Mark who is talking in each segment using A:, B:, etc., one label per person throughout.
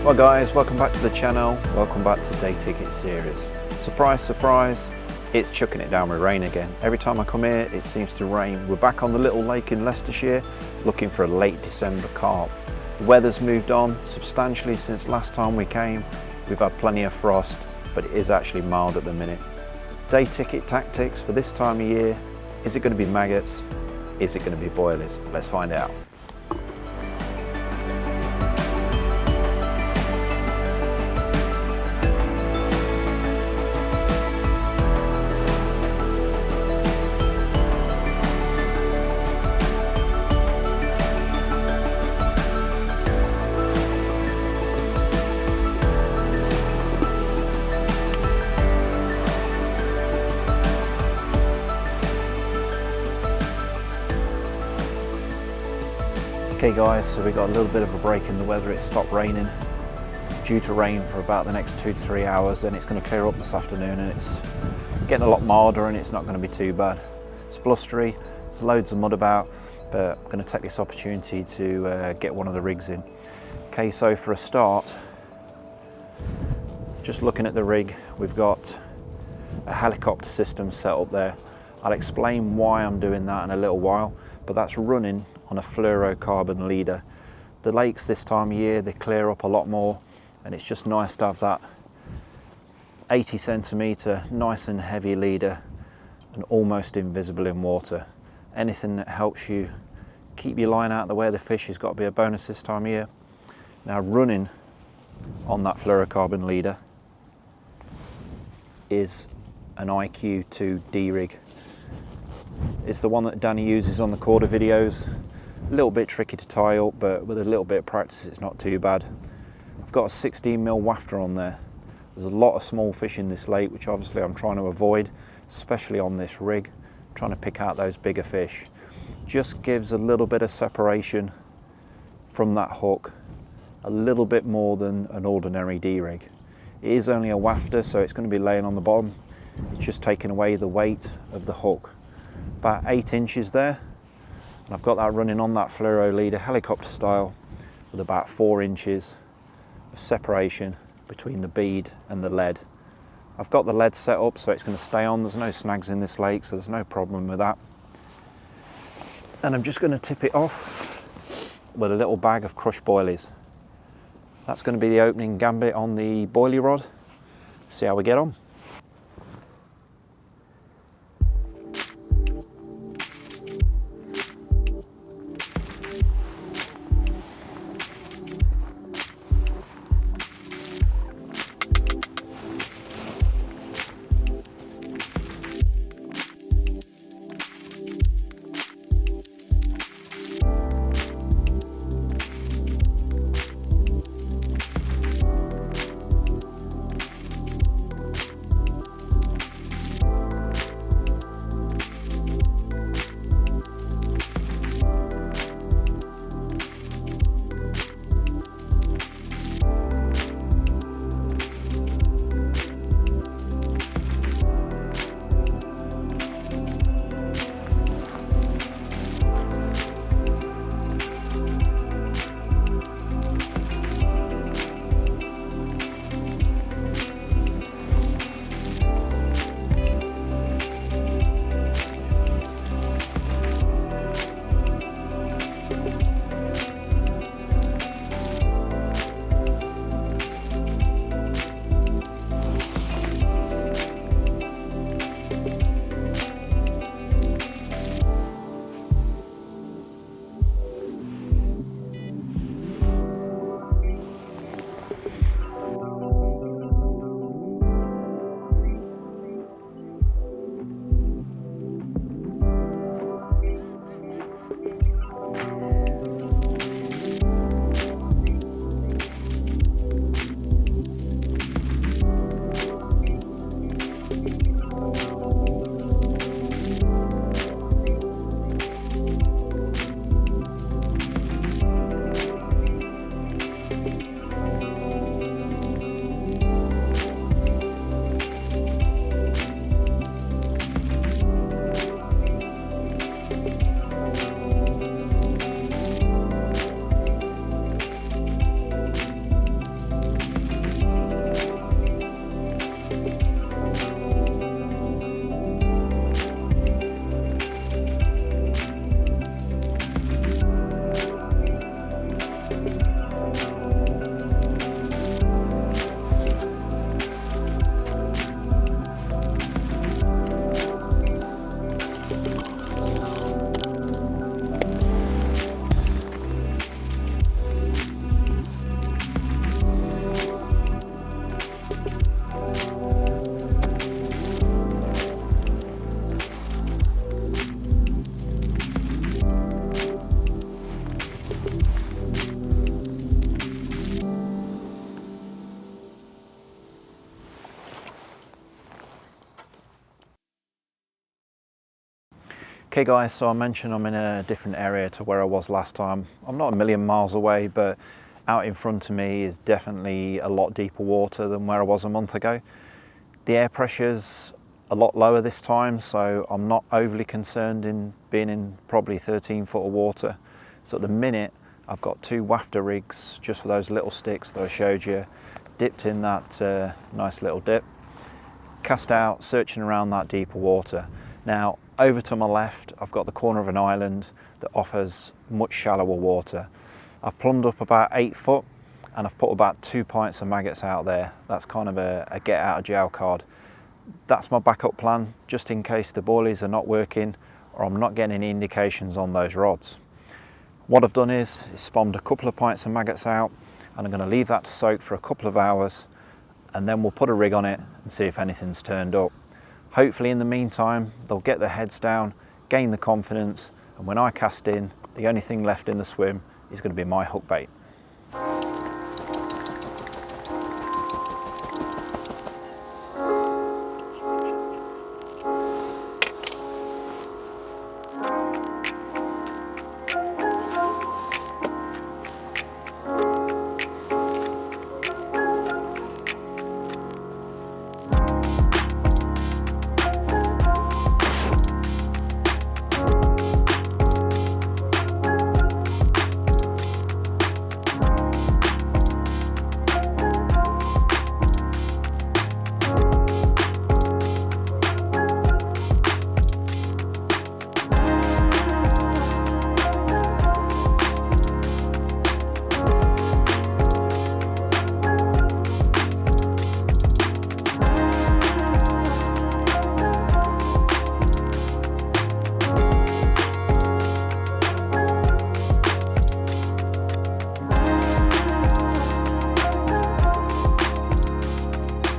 A: Well guys, welcome back to the channel, welcome back to Day Ticket Series. Surprise, surprise, it's chucking it down with rain again. Every time I come here it seems to rain. We're back on the little lake in Leicestershire looking for a late December carp. The weather's moved on substantially since last time we came. We've had plenty of frost, but it is actually mild at the minute. Day ticket tactics for this time of year, is it going to be maggots? Is it going to be boilies? Let's find out. Okay guys, so we got a little bit of a break in the weather. It stopped raining, due to rain for about the next 2 to 3 hours, and it's going to clear up this afternoon and it's getting a lot milder and it's not going to be too bad. It's blustery, there's loads of mud about, but I'm going to take this opportunity to get one of the rigs in. Okay, so for a start, just looking at the rig, we've got a helicopter system set up there. I'll explain why I'm doing that in a little while, but that's running on a fluorocarbon leader. The lakes this time of year, they clear up a lot more, and it's just nice to have that 80 centimetre nice and heavy leader and almost invisible in water. Anything that helps you keep your line out of the way of the fish has got to be a bonus this time of year. Now, running on that fluorocarbon leader is an Iq2d Rig. It's the one that Danny uses on the quarter videos. A little bit tricky to tie up, but with a little bit of practice it's not too bad. I've got a 16mm wafter on there. There's a lot of small fish in this lake, which obviously I'm trying to avoid, especially on this rig, trying to pick out those bigger fish. Just gives a little bit of separation from that hook, a little bit more than an ordinary D-rig. It is only a wafter, so it's going to be laying on the bottom. It's just taking away the weight of the hook. About 8 inches there. And I've got that running on that fluoro leader, helicopter style, with about 4 inches of separation between the bead and the lead. I've got the lead set up so it's going to stay on. There's no snags in this lake, so there's no problem with that. And I'm just going to tip it off with a little bag of crushed boilies. That's going to be the opening gambit on the boilie rod. See how we get on. Okay guys, so I mentioned I'm in a different area to where I was last time. I'm not a million miles away, but out in front of me is definitely a lot deeper water than where I was a month ago. The air pressure's a lot lower this time, so I'm not overly concerned in being in probably 13 foot of water. So at the minute, I've got 2 wafter rigs just with those little sticks that I showed you, dipped in that nice little dip, cast out, searching around that deeper water. Now, over to my left, I've got the corner of an island that offers much shallower water. I've plumbed up about 8 foot and I've put about 2 pints of maggots out there. That's kind of a get out of jail card. That's my backup plan, just in case the boilies are not working or I'm not getting any indications on those rods. What I've done is spawned a couple of pints of maggots out, and I'm going to leave that to soak for a couple of hours, and then we'll put a rig on it and see if anything's turned up. Hopefully in the meantime they'll get their heads down, gain the confidence, and when I cast in, the only thing left in the swim is going to be my hook bait.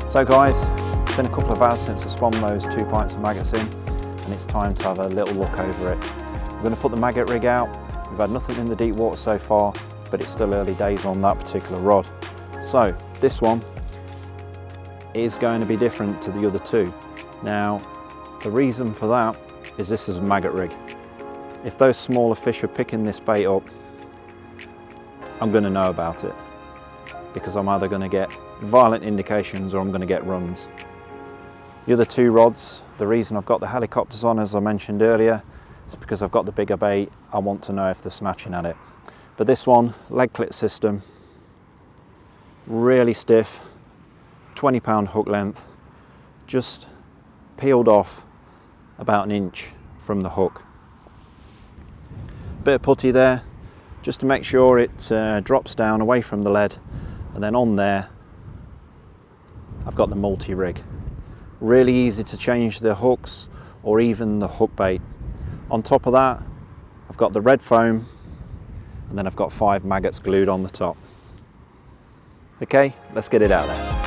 A: So guys, it's been a couple of hours since I spawned those 2 pints of maggots in, and it's time to have a little look over it. I'm going to put the maggot rig out. We've had nothing in the deep water so far, but it's still early days on that particular rod. So this one is going to be different to the other 2. Now, the reason for that is this is a maggot rig. If those smaller fish are picking this bait up, I'm going to know about it, because I'm either going to get violent indications or I'm going to get runs. The other 2 rods, the reason I've got the helicopters on, as I mentioned earlier, is because I've got the bigger bait. I want to know if they're snatching at it. But this one, leg clip system, really stiff, 20-pound hook length, just peeled off about 1 inch from the hook. Bit of putty there, just to make sure it drops down away from the lead, and then on there I've got the multi-rig. Really easy to change the hooks or even the hook bait. On top of that, I've got the red foam, and then I've got 5 maggots glued on the top. Okay, let's get it out there.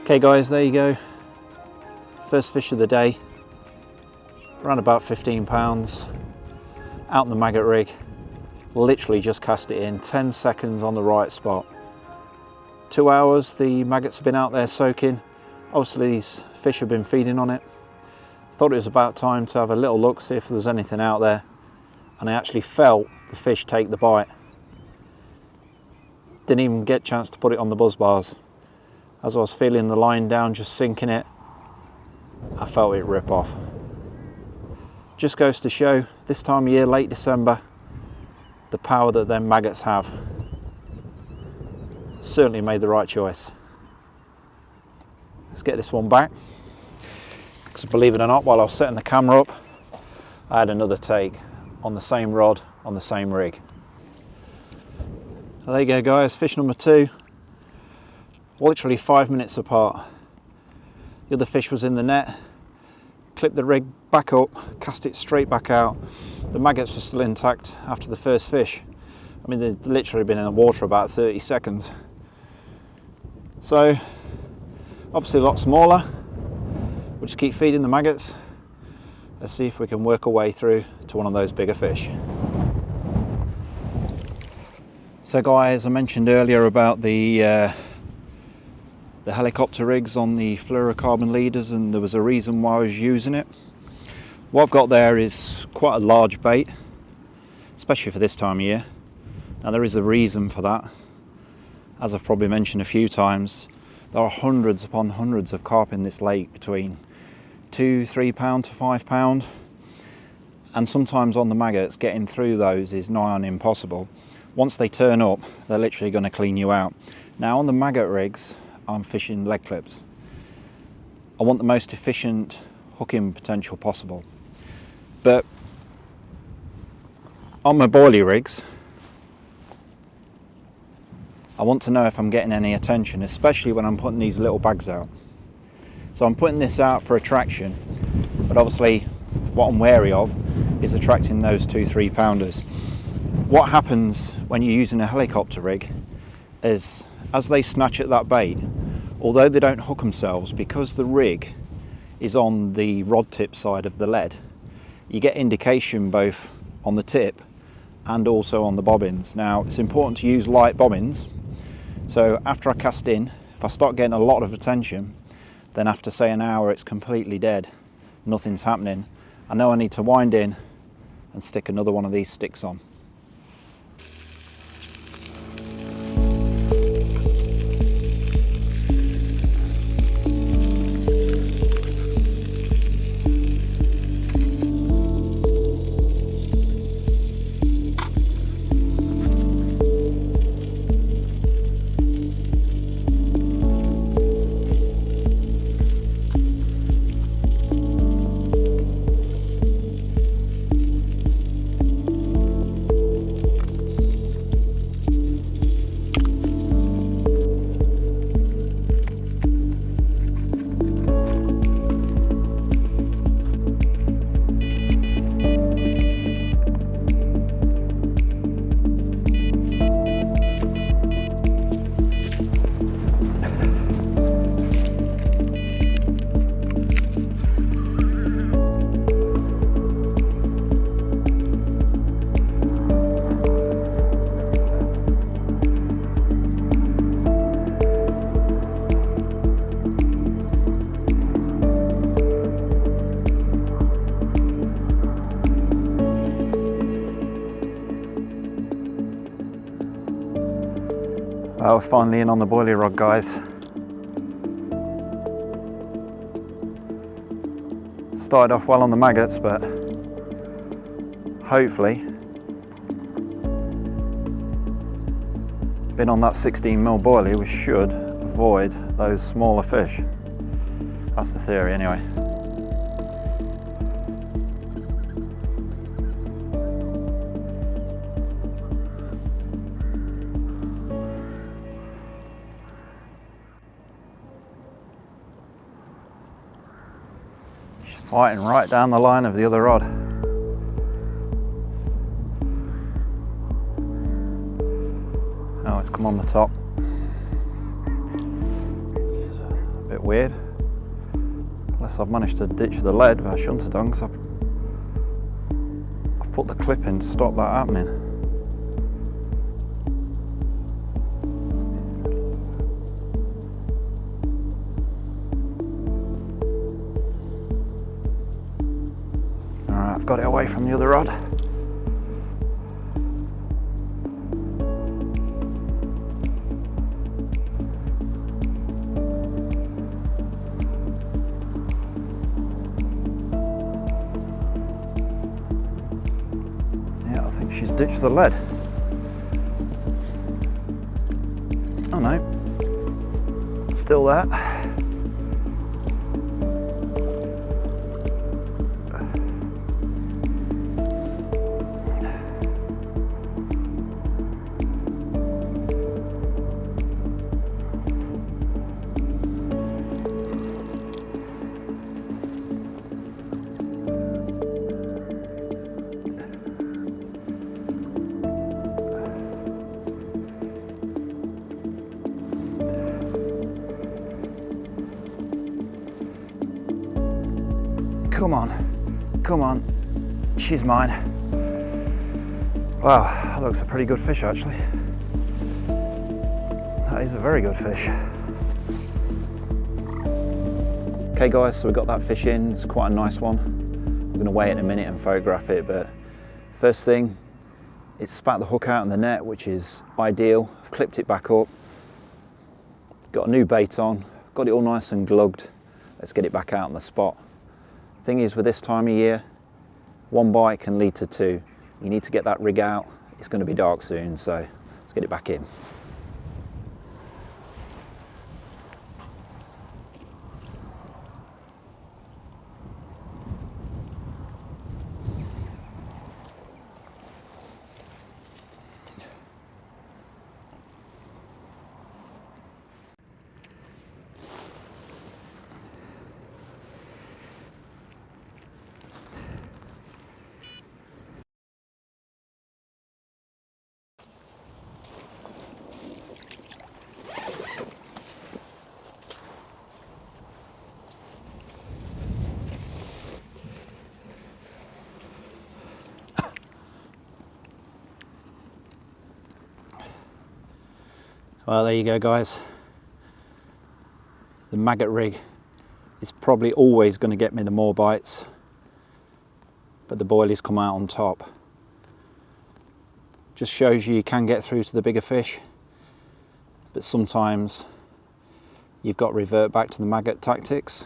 A: Okay guys, there you go. First fish of the day, around about 15 pounds, out in the maggot rig. Literally just cast it in, 10 seconds on the right spot. 2 hours the maggots have been out there soaking. Obviously these fish have been feeding on it. Thought it was about time to have a little look, see if there was anything out there. And I actually felt the fish take the bite. Didn't even get a chance to put it on the buzz bars. As I was feeling the line down, just sinking it, I felt it rip off. Just goes to show, this time of year, late December, the power that them maggots have. Certainly made the right choice. Let's get this one back. Because believe it or not, while I was setting the camera up, I had another take on the same rod, on the same rig. Well, there you go guys, fish number 2. literally 5 minutes apart. The other fish was in the net, clipped the rig back up, cast it straight back out. The maggots were still intact after the first fish. I mean, they'd literally been in the water about 30 seconds. So, obviously a lot smaller. We'll just keep feeding the maggots. Let's see if we can work our way through to one of those bigger fish. So guys, I mentioned earlier about the helicopter rigs on the fluorocarbon leaders, and there was a reason why I was using it. What I've got there is quite a large bait, especially for this time of year. Now there is a reason for that. As I've probably mentioned a few times, there are hundreds upon hundreds of carp in this lake, between 2, 3 pound to 5 pound, and sometimes on the maggots getting through those is nigh on impossible. Once they turn up, they're literally going to clean you out. Now on the maggot rigs, I'm fishing leg clips. I want the most efficient hooking potential possible. But on my boilie rigs, I want to know if I'm getting any attention, especially when I'm putting these little bags out. So I'm putting this out for attraction, but obviously what I'm wary of is attracting those 2-3 pounders. What happens when you're using a helicopter rig is, as they snatch at that bait, although they don't hook themselves, because the rig is on the rod tip side of the lead, you get indication both on the tip and also on the bobbins. Now it's important to use light bobbins, so after I cast in, if I start getting a lot of attention, then after say an hour it's completely dead, nothing's happening. I know I need to wind in and stick another one of these sticks on. Well, we're finally in on the boilie rod, guys. Started off well on the maggots, but hopefully being on that 16mm boilie, we should avoid those smaller fish. That's the theory anyway. Fighting right down the line of the other rod. Oh, it's come on the top. A bit weird. Unless I've managed to ditch the lead, but I shouldn't have done, because I've put the clip in to stop that happening. Alright, I've got it away from the other rod. Yeah, I think she's ditched the lead. Oh no, still there. Come on, come on, she's mine. Wow, that looks a pretty good fish actually. That is a very good fish. Okay guys, so we got that fish in, it's quite a nice one. I'm going to weigh it in a minute and photograph it, but first thing, it spat the hook out in the net, which is ideal. I've clipped it back up, got a new bait on, got it all nice and glugged. Let's get it back out on the spot. Thing is, with this time of year, one bite can lead to two. You need to get that rig out. It's going to be dark soon, so let's get it back in. Well, there you go guys. The Maggot Rig is probably always going to get me the more bites, but the Boilies come out on top. Just shows you can get through to the bigger fish, but sometimes you've got to revert back to the maggot tactics,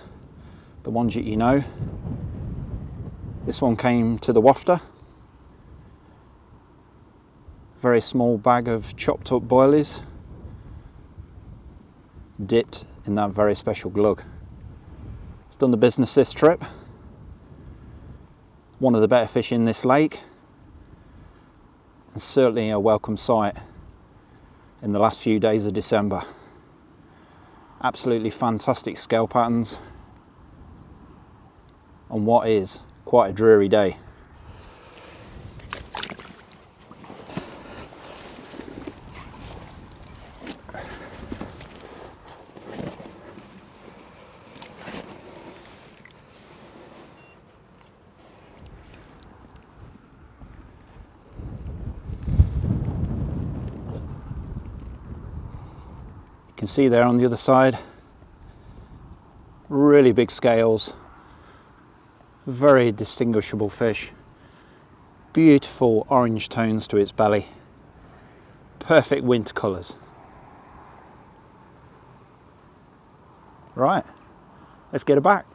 A: the ones that you know. This one came to the wafter. Very small bag of chopped up boilies, dipped in that very special glug. It's done the business this trip. One of the better fish in this lake, and certainly a welcome sight in the last few days of December. Absolutely fantastic scale patterns on what is quite a dreary day. You can see there on the other side, really big scales, very distinguishable fish, beautiful orange tones to its belly, perfect winter colours. Right, let's get it back.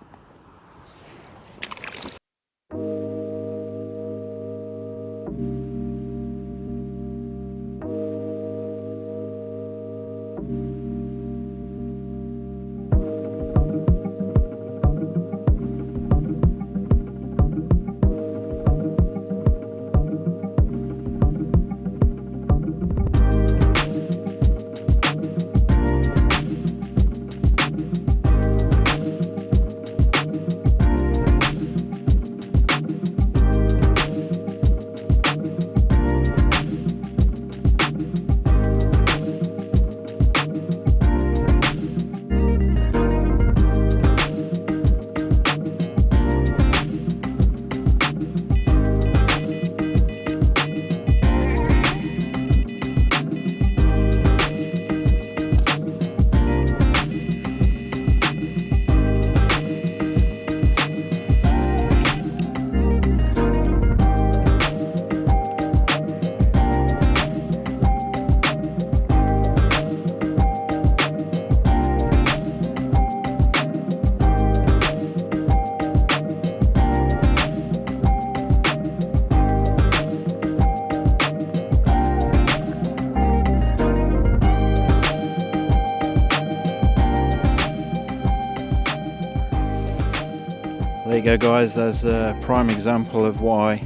A: There you go guys, there's a prime example of why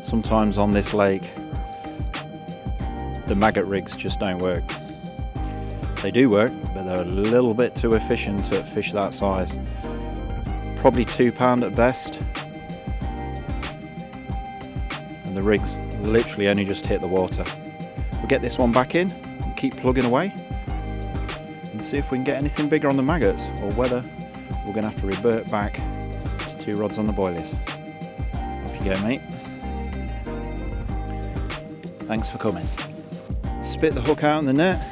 A: sometimes on this lake the maggot rigs just don't work. They do work, but they're a little bit too efficient at fish that size. Probably £2 at best, and the rigs literally only just hit the water. We'll get this one back in and keep plugging away and see if we can get anything bigger on the maggots, or whether we're going to have to revert back to 2 rods on the boilies. Off you go, mate. Thanks for coming. Spit the hook out in the net,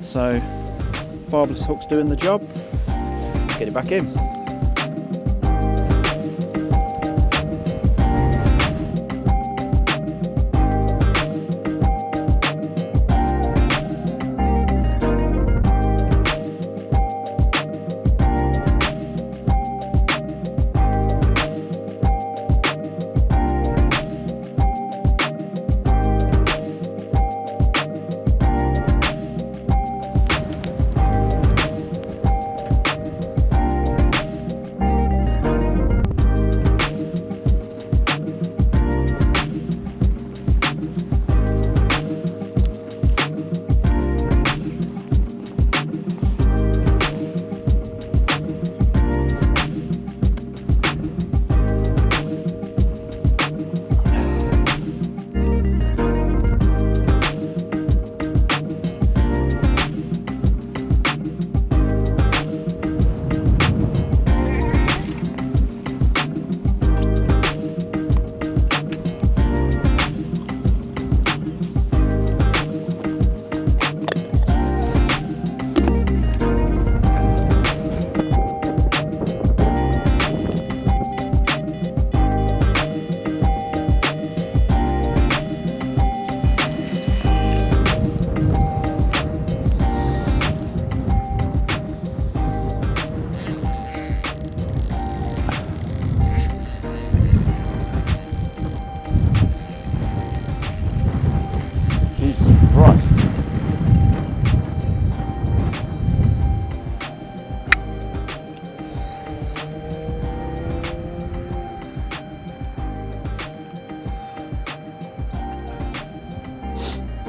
A: so barbless hook's doing the job. Get it back in.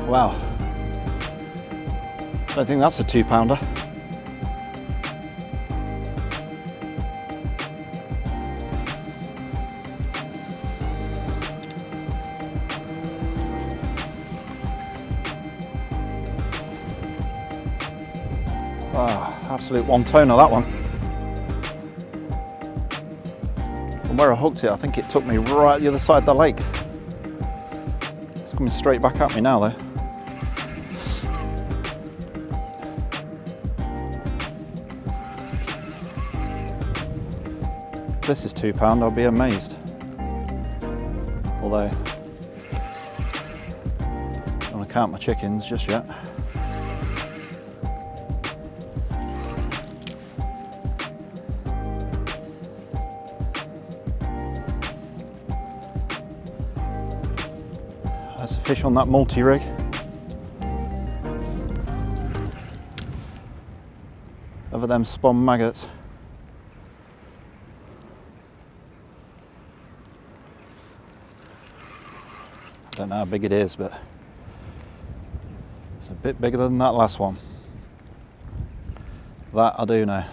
A: Wow, I think that's a 2-pounder. Absolute one toner, that one. From where I hooked it, I think it took me right the other side of the lake. It's coming straight back at me now though. If this is 2 pound, I'll be amazed. Although, I don't want to count my chickens just yet. There's a fish on that multi-rig. Over them spawn maggots. I don't know how big it is, but it's a bit bigger than that last one. That I do know.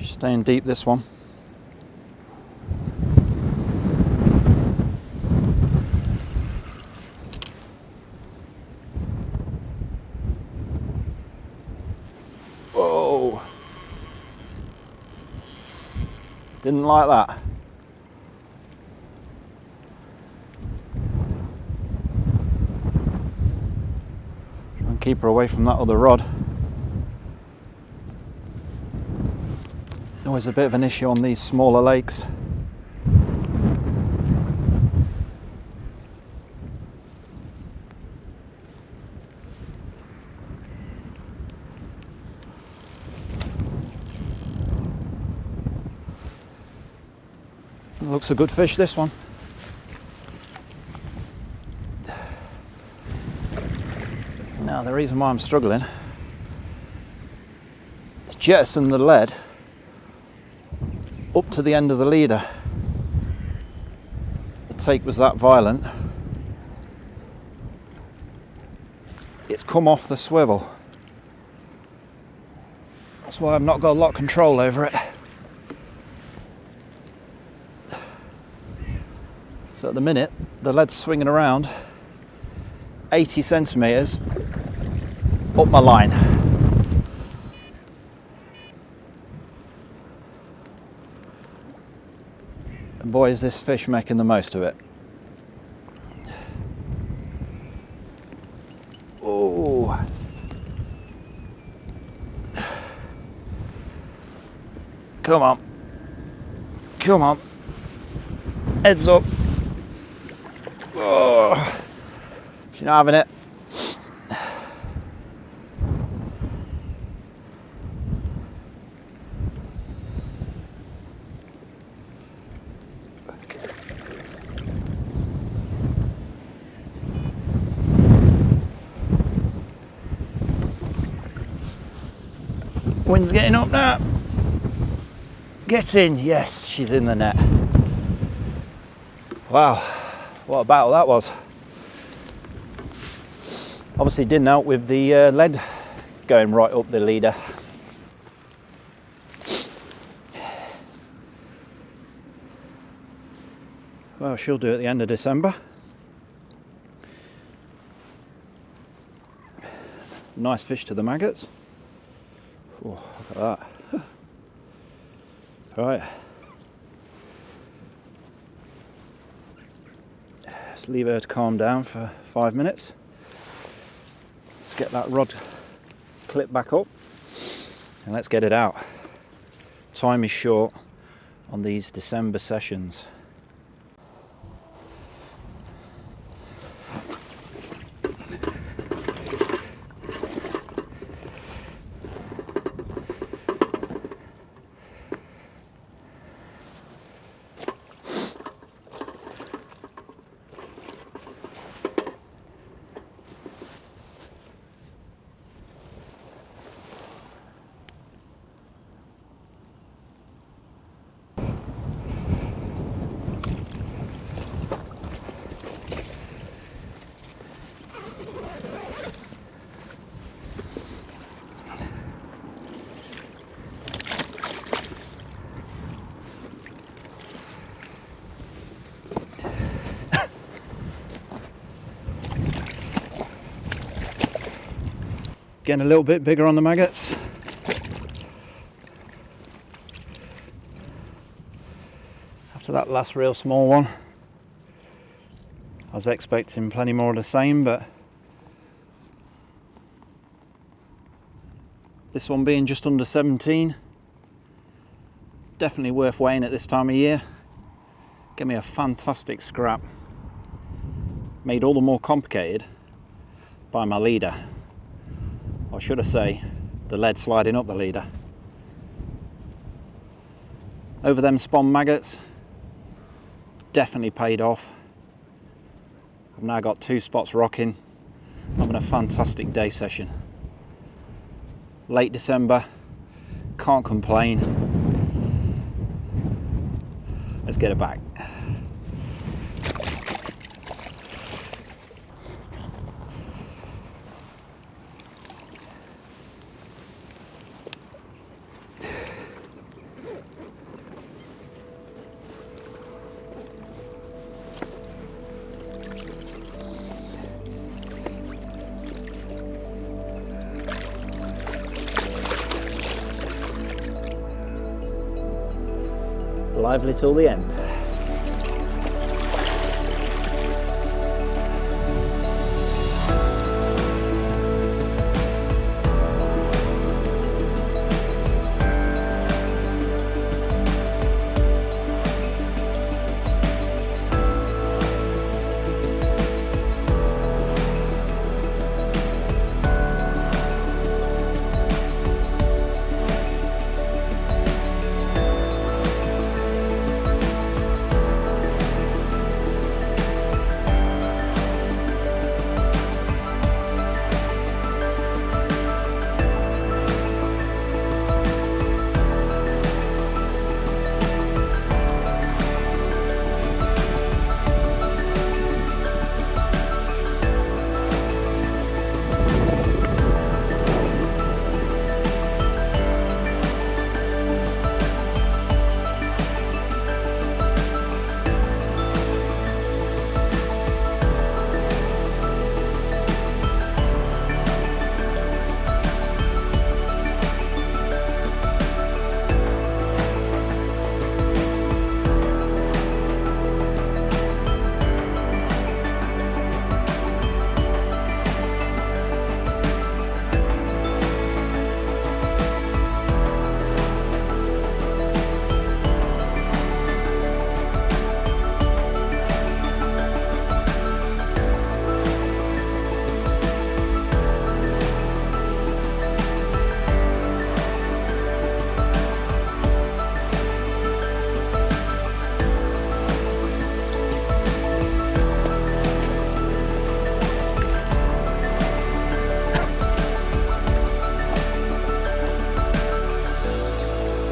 A: Staying deep, this one. Whoa! Didn't like that. Try and keep her away from that other rod. Always a bit of an issue on these smaller lakes. Looks a good fish, this one. Now the reason why I'm struggling is jettison the lead up to the end of the leader. The take was that violent. It's come off the swivel. That's why I've not got a lot of control over it. So at the minute, the lead's swinging around 80 centimetres up my line. And boy, is this fish making the most of it. Oh. Come on. Come on. Heads up. Oh. She's not having it. Wind's getting up now. Get in. Yes, she's in the net. Wow, what a battle that was. Obviously didn't help with the lead going right up the leader. Well, she'll do at the end of December. Nice fish to the maggots. Oh, look at that. Right. Just leave her to calm down for 5 minutes. Let's get that rod clipped back up and let's get it out. Time is short on these December sessions. Getting a little bit bigger on the maggots. After that last real small one, I was expecting plenty more of the same, but this one being just under 17, definitely worth weighing at this time of year. Gave me a fantastic scrap. Made all the more complicated by my leader. Or should I say, the lead sliding up the leader. Over them spawn maggots, definitely paid off. I've now got 2 spots rocking. I'm having a fantastic day session. Late December, can't complain. Let's get it back. Lively till the end.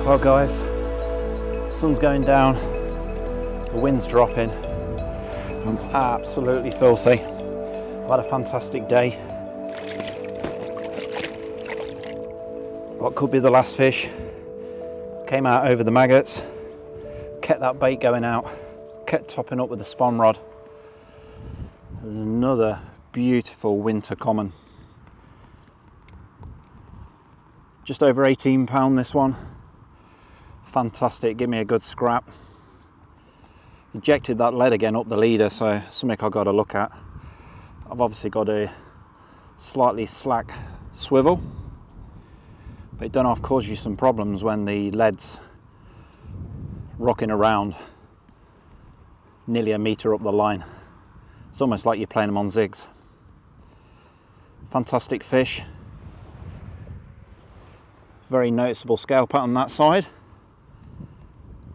A: Well guys, sun's going down, the wind's dropping, I'm absolutely filthy. I've had a fantastic day. What could be the last fish, came out over the maggots, kept that bait going out, kept topping up with the spawn rod. There's another beautiful winter common. Just over 18 pound this one. Fantastic, give me a good scrap. Ejected that lead again up the leader, so something I've got to look at. I've obviously got a slightly slack swivel, but it don't half cause you some problems when the lead's rocking around nearly a metre up the line. It's almost like you're playing them on zigs. Fantastic fish. Very noticeable scale pattern that side.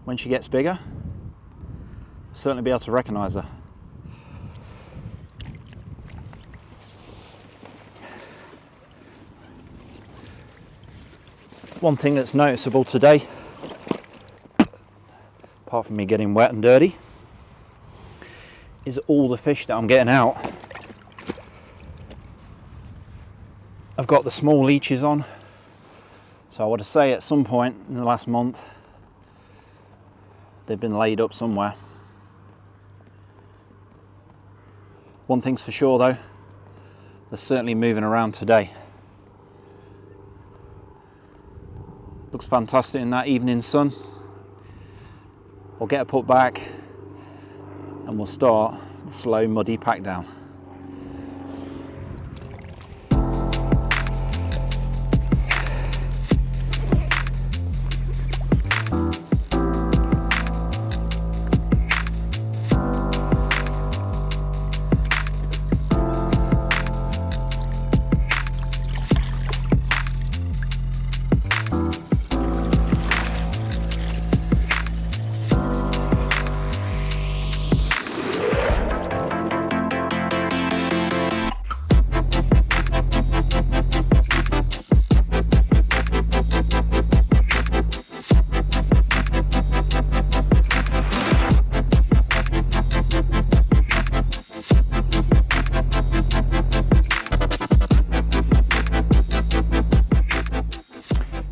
A: When she gets bigger, you'll certainly be able to recognise her. One thing that's noticeable today, apart from me getting wet and dirty, is all the fish that I'm getting out. I've got the small leeches on, so I would say at some point in the last month they've been laid up somewhere. One thing's for sure though, they're certainly moving around today. Looks fantastic in that evening sun. We'll get her put back and we'll start the slow muddy pack down.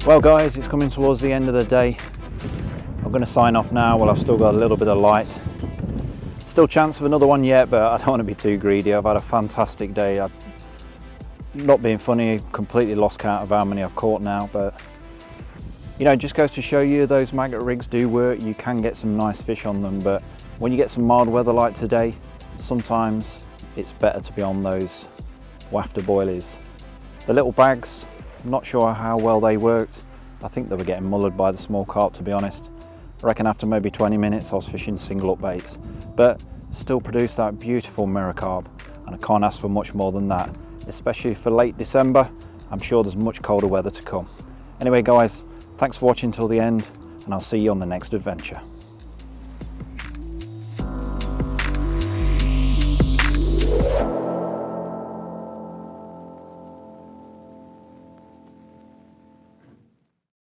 A: Well guys, it's coming towards the end of the day. I'm going to sign off now while I've still got a little bit of light. Still chance of another one yet, but I don't want to be too greedy. I've had a fantastic day. I'm not being funny, completely lost count of how many I've caught now, but you know, it just goes to show you those maggot rigs do work. You can get some nice fish on them, but when you get some mild weather like today, sometimes it's better to be on those wafter boilies. The little bags, I'm not sure how well they worked. I think they were getting mullered by the small carp, to be honest. I reckon after maybe 20 minutes I was fishing single up baits, but still produced that beautiful mirror carp, and I can't ask for much more than that, especially for late December. I'm sure there's much colder weather to come. Anyway guys, thanks for watching till the end, and I'll see you on the next adventure.